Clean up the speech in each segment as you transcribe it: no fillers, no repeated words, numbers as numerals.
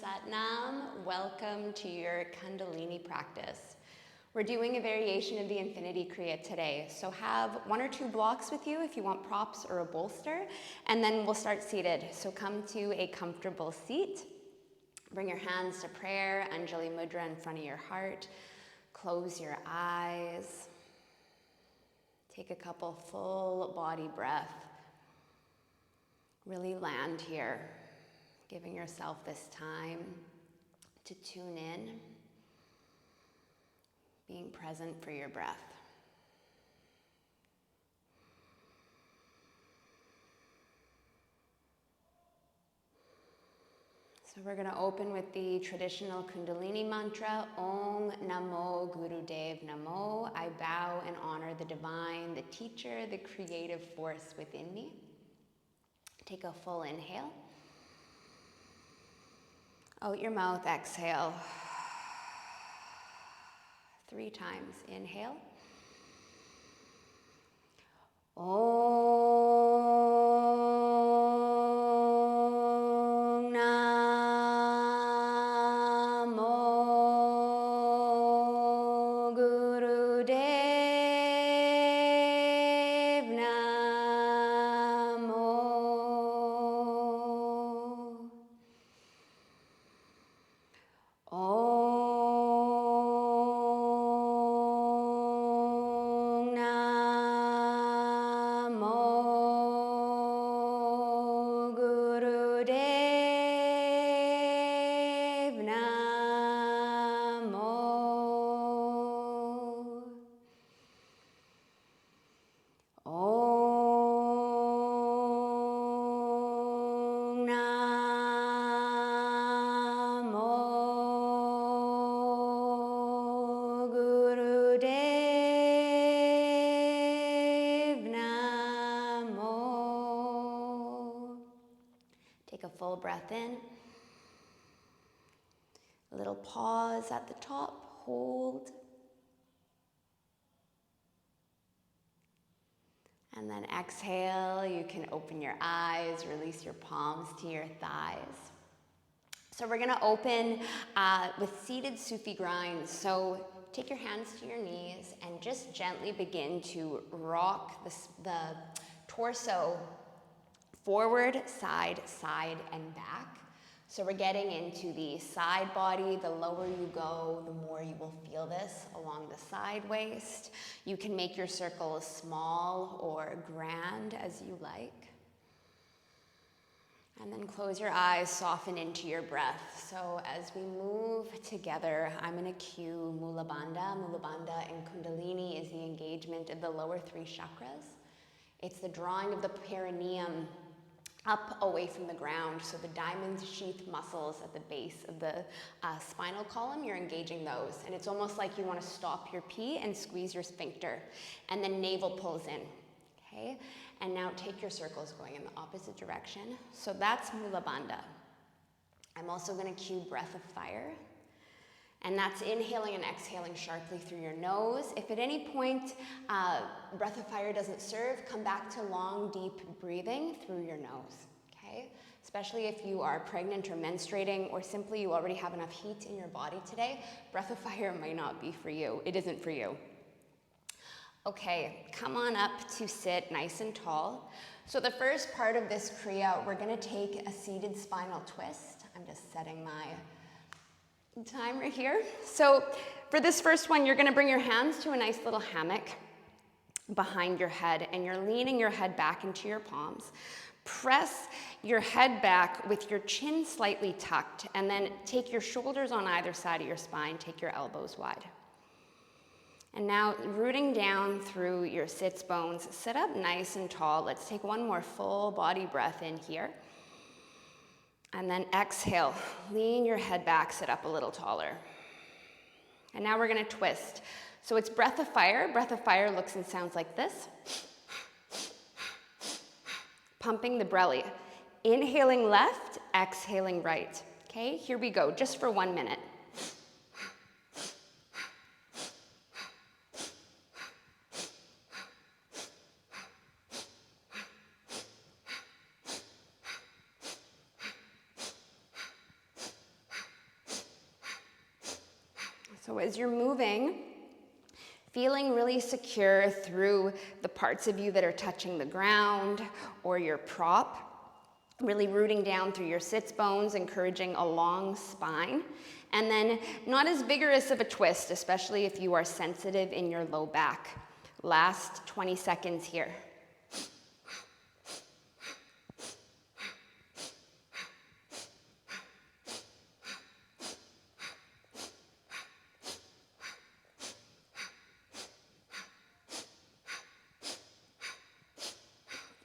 Satnam. Welcome to your Kundalini practice. We're doing a variation of the Infinity Kriya today. So have 1 or 2 blocks with you if you want props or a bolster, and then we'll start seated. So come to a comfortable seat. Bring your hands to prayer, Anjali Mudra in front of your heart. Close your eyes. Take a couple full body breaths. Really land here, giving yourself this time to tune in, being present for your breath. So we're going to open with the traditional Kundalini mantra, Om Namo Gurudev Namo. I bow and honor the divine, the teacher, the creative force within me. Take a full inhale. Out your mouth, exhale. 3 times. Inhale. Om Namo Gurudev Namo. Take a full breath in. A little pause at the top. Hold. And then exhale. You can open your eyes, release your palms to your thighs. So we're going to open with seated Sufi grind. So take your hands to your knees and just gently begin to rock the torso forward, side, side, and back. So we're getting into the side body. The lower you go, the more you will feel this along the side waist. You can make your circle as small or grand as you like. And then close your eyes, soften into your breath. So as we move together, I'm going to cue Mula Bandha. Mula Bandha in Kundalini is the engagement of the lower 3 chakras. It's the drawing of the perineum up away from the ground. So the diamond sheath muscles at the base of the spinal column, you're engaging those. And it's almost like you want to stop your pee and squeeze your sphincter. And then navel pulls in. Okay? And now take your circles going in the opposite direction. So that's Mula Bandha. I'm also going to cue breath of fire. And that's inhaling and exhaling sharply through your nose. If at any point breath of fire doesn't serve, come back to long, deep breathing through your nose, okay? Especially if you are pregnant or menstruating, or simply you already have enough heat in your body today, breath of fire might not be for you. It isn't for you. Okay, come on up to sit nice and tall. So the first part of this Kriya, we're gonna take a seated spinal twist. I'm just setting my timer here. So for this first one, you're gonna bring your hands to a nice little hammock behind your head, and you're leaning your head back into your palms. Press your head back with your chin slightly tucked, and then take your shoulders on either side of your spine, take your elbows wide. And now rooting down through your sits bones, sit up nice and tall. Let's take one more full body breath in here. And then exhale, lean your head back, sit up a little taller. And now we're gonna twist. So it's breath of fire. Breath of fire looks and sounds like this. Pumping the belly. Inhaling left, exhaling right. Okay, here we go, just for 1 minute. So as you're moving, feeling really secure through the parts of you that are touching the ground or your prop, really rooting down through your sits bones, encouraging a long spine. And then not as vigorous of a twist, especially if you are sensitive in your low back. Last 20 seconds here.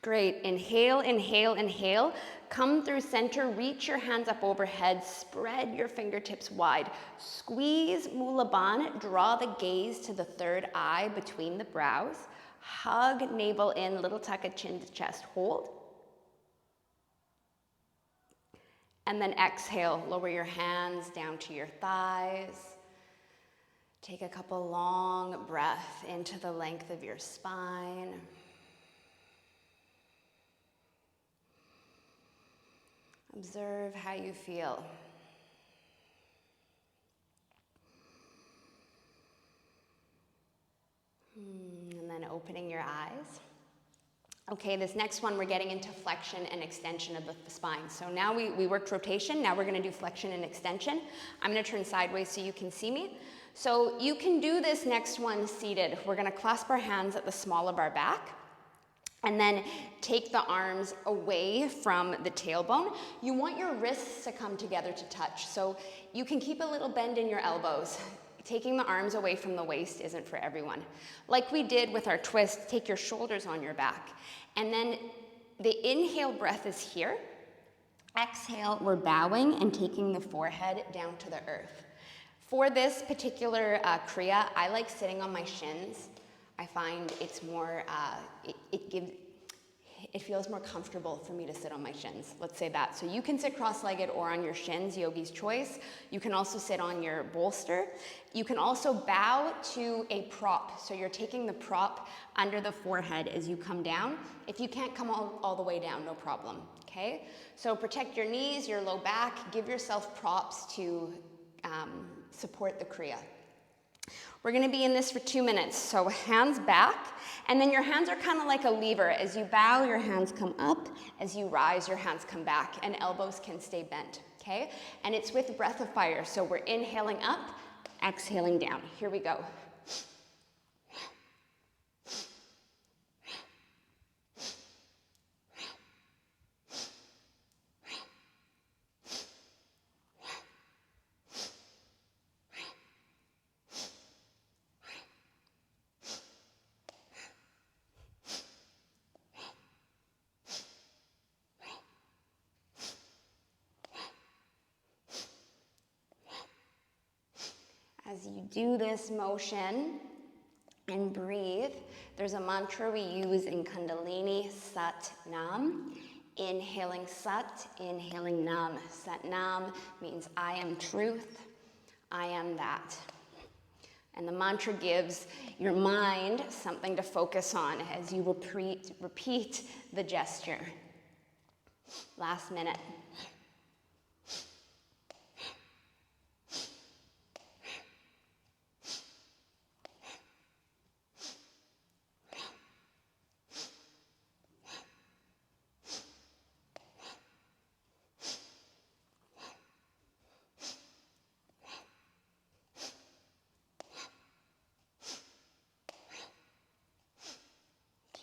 Great. Inhale, inhale, inhale. Come through center, reach your hands up overhead, spread your fingertips wide. Squeeze Mula Bandha, draw the gaze to the third eye between the brows. Hug navel in, little tuck of chin to chest, hold. And then exhale, lower your hands down to your thighs. Take a couple long breaths into the length of your spine. Observe how you feel. And then opening your eyes. Okay, this next one, we're getting into flexion and extension of the spine. So now we worked rotation, now we're gonna do flexion and extension. I'm gonna turn sideways so you can see me. So you can do this next one seated. We're gonna clasp our hands at the small of our back. And then take the arms away from the tailbone. You want your wrists to come together to touch. So you can keep a little bend in your elbows. Taking the arms away from the waist isn't for everyone. Like we did with our twist, take your shoulders on your back. And then the inhale breath is here. Exhale, we're bowing and taking the forehead down to the earth. For this particular Kriya, I like sitting on my shins. I find it's more, it feels more comfortable for me to sit on my shins. Let's say that. So you can sit cross-legged or on your shins, yogi's choice. You can also sit on your bolster. You can also bow to a prop. So you're taking the prop under the forehead as you come down. If you can't come all the way down, no problem, okay? So protect your knees, your low back. Give yourself props to support the Kriya. We're gonna be in this for 2 minutes. So hands back, and then your hands are kind of like a lever. As you bow, your hands come up. As you rise, your hands come back, and elbows can stay bent, okay? And it's with breath of fire. So we're inhaling up, exhaling down. Here we go. As you do this motion and breathe, there's a mantra we use in Kundalini, Sat Nam. Inhaling Sat, inhaling Nam. Sat Nam means I am truth, I am that. And the mantra gives your mind something to focus on as you repeat the gesture. Last minute.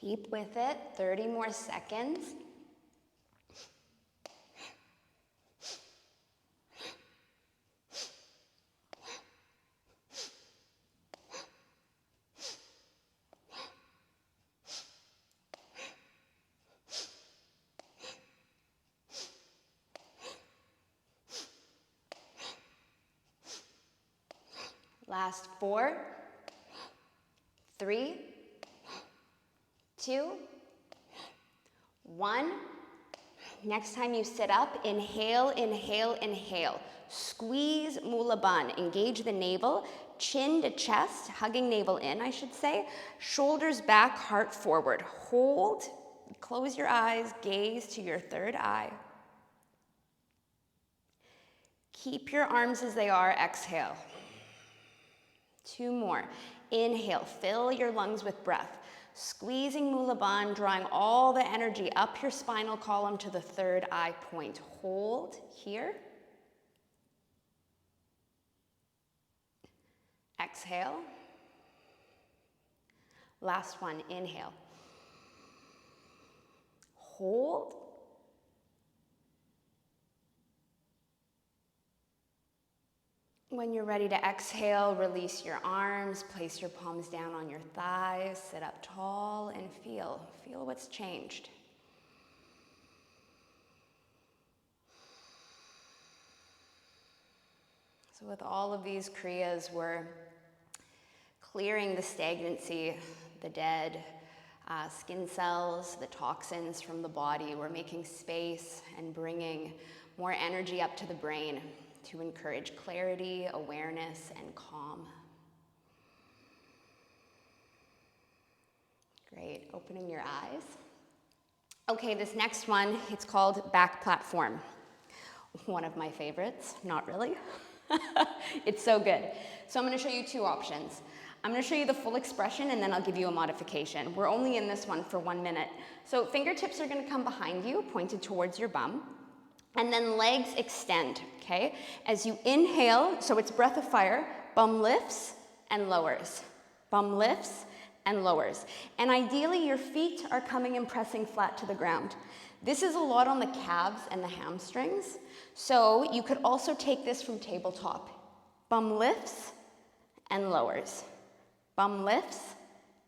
Keep with it, 30 more seconds. Last 4, 3, 2, 1. Next time you sit up, inhale, inhale, inhale. Squeeze Mula Bandha. Engage the navel, chin to chest, hugging navel in, I should say. Shoulders back, heart forward. Hold, close your eyes, gaze to your third eye. Keep your arms as they are, exhale. 2 more. Inhale, fill your lungs with breath. Squeezing Mula Bandha, drawing all the energy up your spinal column to the third eye point. Hold here. Exhale. Last one, inhale. Hold. When you're ready to exhale, release your arms, place your palms down on your thighs, sit up tall and feel what's changed. So with all of these kriyas, we're clearing the stagnancy, the dead skin cells, the toxins from the body. We're making space and bringing more energy up to the brain to encourage clarity, awareness, and calm. Great, opening your eyes. Okay, this next one, it's called back platform. One of my favorites, not really. It's so good. So I'm gonna show you 2 options. I'm gonna show you the full expression and then I'll give you a modification. We're only in this one for 1 minute. So fingertips are gonna come behind you, pointed towards your bum. And then legs extend, okay? As you inhale, so it's breath of fire, bum lifts and lowers. Bum lifts and lowers. And ideally, your feet are coming and pressing flat to the ground. This is a lot on the calves and the hamstrings. So you could also take this from tabletop. Bum lifts and lowers. Bum lifts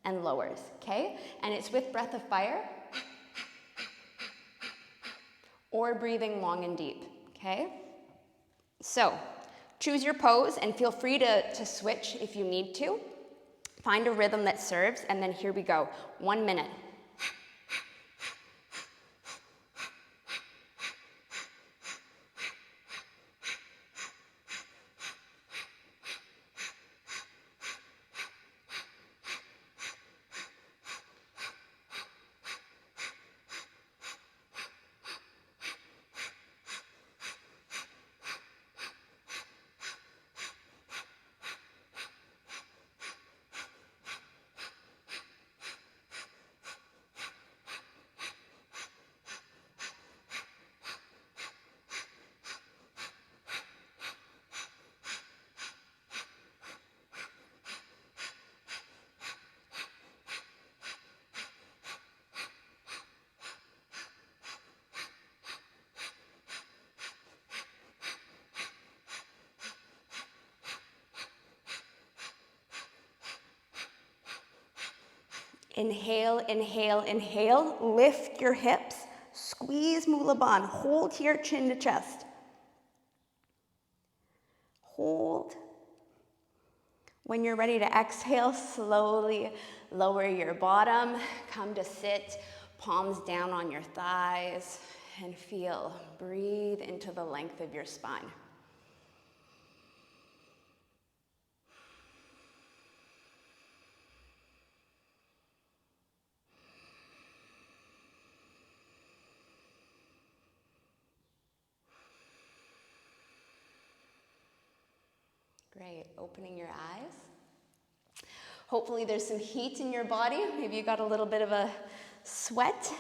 and lowers, okay? And it's with breath of fire, or breathing long and deep, okay? So, choose your pose and feel free to switch if you need to. Find a rhythm that serves, and then here we go. 1 minute. Inhale, inhale, inhale. Lift your hips. Squeeze Mula Bandha. Hold here, chin to chest. Hold. When you're ready to exhale, slowly lower your bottom. Come to sit, palms down on your thighs, and feel. Breathe into the length of your spine. Great, opening your eyes. Hopefully there's some heat in your body. Maybe you got a little bit of a sweat.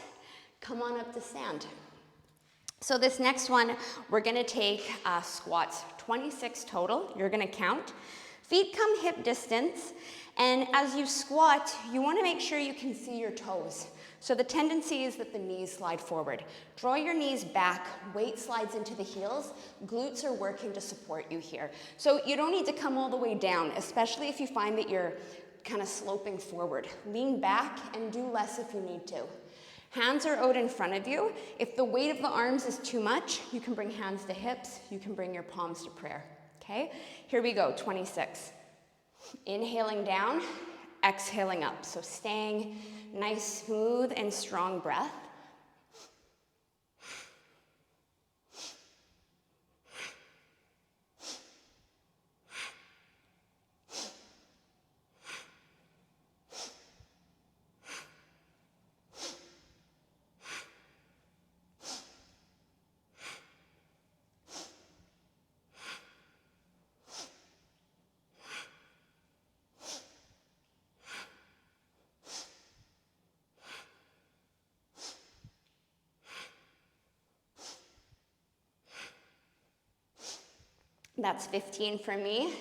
Come on up to stand. So this next one, we're gonna take squats, 26 total. You're gonna count. Feet come hip distance, and as you squat, you wanna make sure you can see your toes. So the tendency is that the knees slide forward. Draw your knees back, weight slides into the heels, glutes are working to support you here. So you don't need to come all the way down, especially if you find that you're kind of sloping forward. Lean back and do less if you need to. Hands are out in front of you. If the weight of the arms is too much, you can bring hands to hips, you can bring your palms to prayer, okay? Here we go, 26. Inhaling down, exhaling up. So staying nice, smooth, and strong breath. That's 15 for me.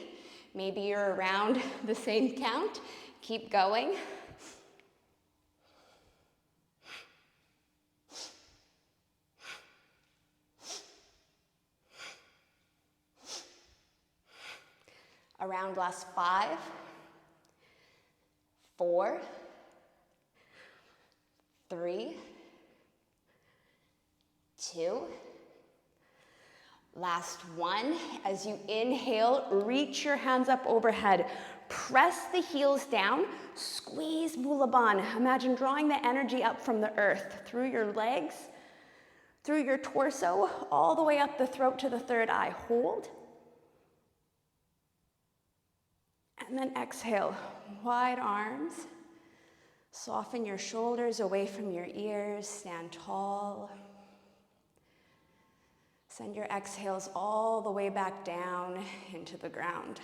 Maybe you're around the same count. Keep going. Around last 5, 4, 3, 2. Last 1. As you inhale, reach your hands up overhead. Press the heels down. Squeeze Mula Bandha. Imagine drawing the energy up from the earth through your legs, through your torso, all the way up the throat to the third eye. Hold. And then exhale, wide arms. Soften your shoulders away from your ears, stand tall. Send your exhales all the way back down into the ground.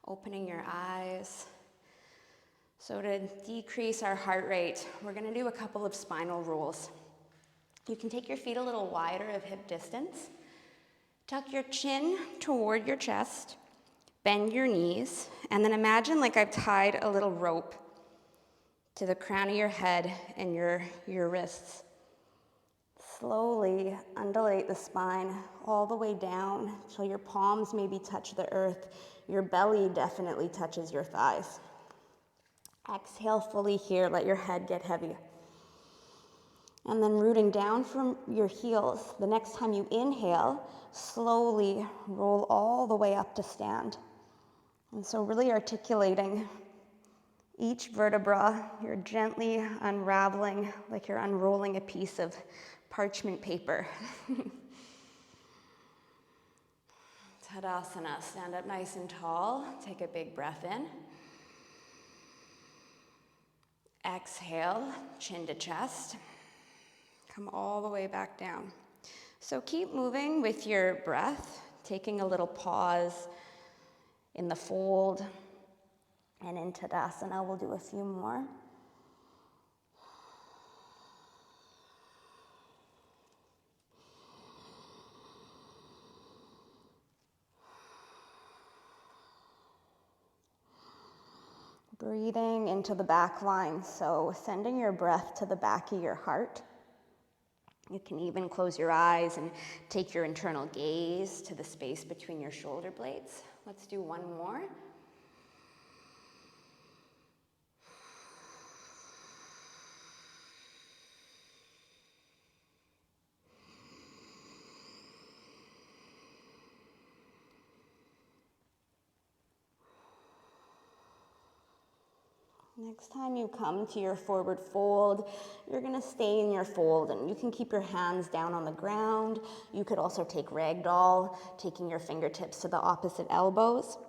Opening your eyes. So to decrease our heart rate, we're going to do a couple of spinal rules. You can take your feet a little wider of hip distance. Tuck your chin toward your chest. Bend your knees. And then imagine like I've tied a little rope to the crown of your head and your wrists. Slowly undulate the spine all the way down till your palms maybe touch the earth. Your belly definitely touches your thighs. Exhale fully here, let your head get heavy. And then rooting down from your heels, the next time you inhale, slowly roll all the way up to stand. And so really articulating each vertebra, you're gently unraveling like you're unrolling a piece of parchment paper. Tadasana, stand up nice and tall, take a big breath in. Exhale, chin to chest. Come all the way back down. So keep moving with your breath, taking a little pause in the fold and in Tadasana. We'll do a few more. Breathing into the back line, so sending your breath to the back of your heart. You can even close your eyes and take your internal gaze to the space between your shoulder blades. Let's do one more. Next time you come to your forward fold, you're going to stay in your fold, and you can keep your hands down on the ground. You could also take ragdoll, taking your fingertips to the opposite elbows.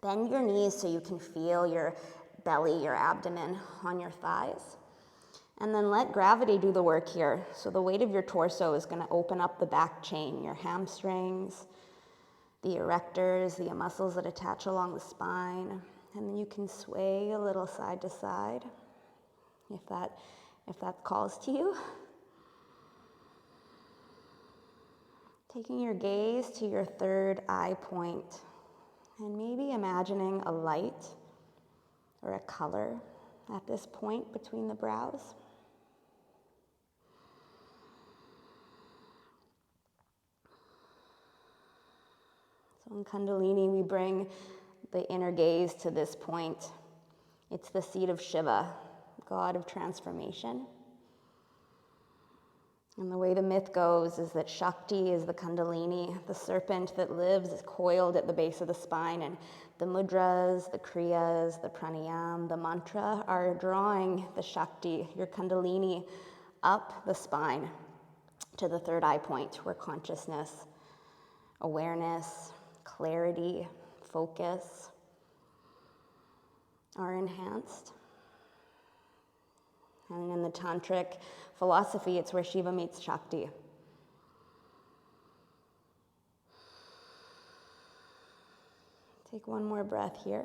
Bend your knees so you can feel your belly, your abdomen on your thighs. And then let gravity do the work here. So the weight of your torso is going to open up the back chain, your hamstrings, the erectors, the muscles that attach along the spine. And then you can sway a little side to side if that calls to you. Taking your gaze to your third eye point and maybe imagining a light or a color at this point between the brows. So in Kundalini, we bring the inner gaze to this point. It's the seat of Shiva, god of transformation. And the way the myth goes is that Shakti is the Kundalini, the serpent that lives coiled at the base of the spine, and the mudras, the kriyas, the pranayam, the mantra are drawing the Shakti, your Kundalini, up the spine to the third eye point where consciousness, awareness, clarity, focus are enhanced. And in the tantric philosophy, it's where Shiva meets Shakti. Take one more breath here.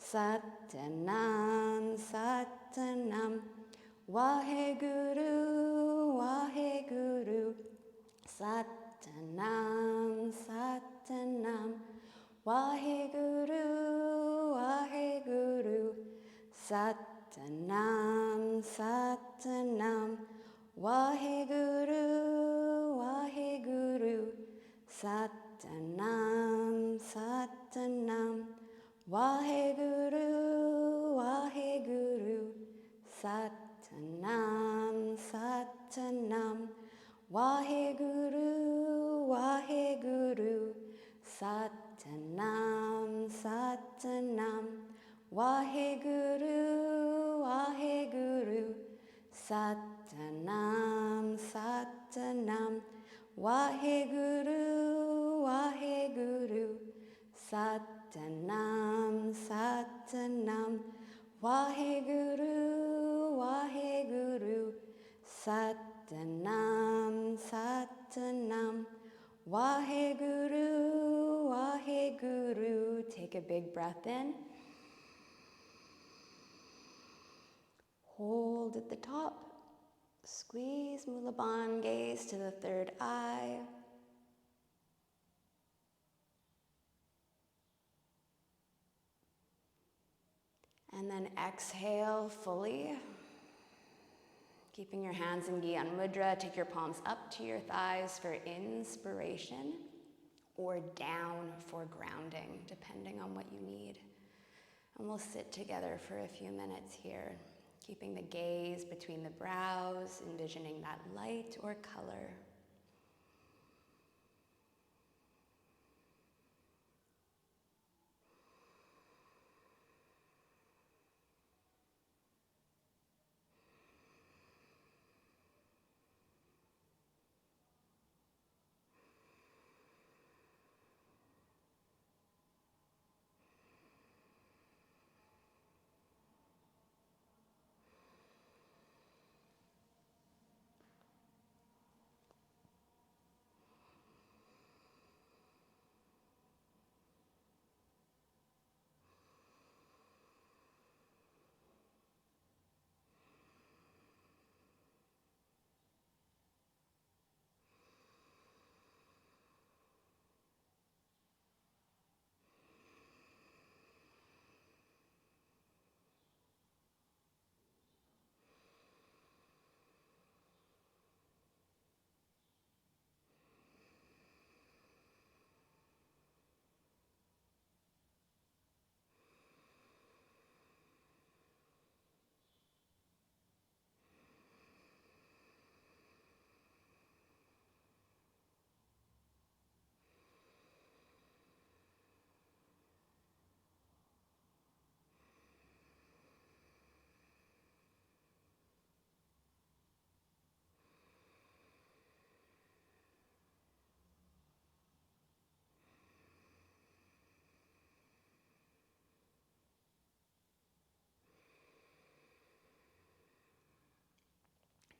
Satanam, Satanam, Waheguru, Waheguru, Satanam, Satanam, Waheguru, Waheguru, Satanam, Satanam, Waheguru, Waheguru, Satanam, Satanam, Waheguru, Waheguru, Satanam, Satanam, Waheguru, Waheguru, Satanam, Satanam, Waheguru, Waheguru, Satanam, Satanam, Waheguru, Waheguru, Satanam, Satanam, Waheguru, Waheguru, Satanam, Satanam, Waheguru, Waheguru. Take a big breath in. Hold at the top. Squeeze Mula Bandha, gaze to the third eye. And then exhale fully. Keeping your hands in Gyan Mudra, take your palms up to your thighs for inspiration or down for grounding, depending on what you need. And we'll sit together for a few minutes here, keeping the gaze between the brows, envisioning that light or color.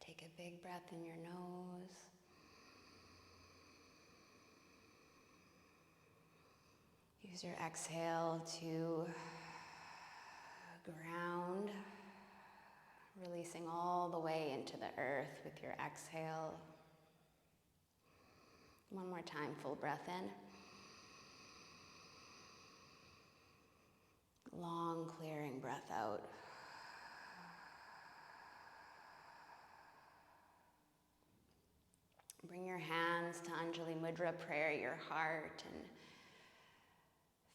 Take a big breath in your nose. Use your exhale to ground, releasing all the way into the earth with your exhale. One more time, full breath in. Long clearing breath out. Bring your hands to Anjali Mudra, prayer your heart, and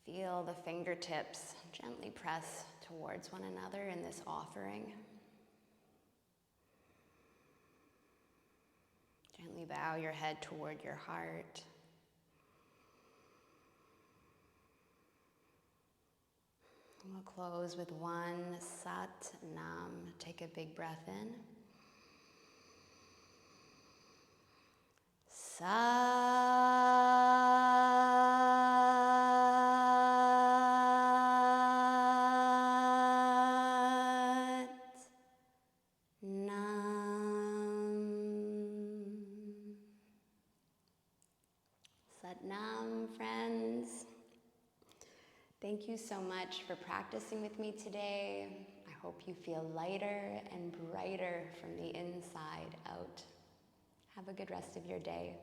feel the fingertips gently press towards one another in this offering. Gently bow your head toward your heart. We'll close with one Sat Nam. Take a big breath in. Sat Nam. Sat Nam, friends. Thank you so much for practicing with me today. I hope you feel lighter and brighter from the inside out. Have a good rest of your day.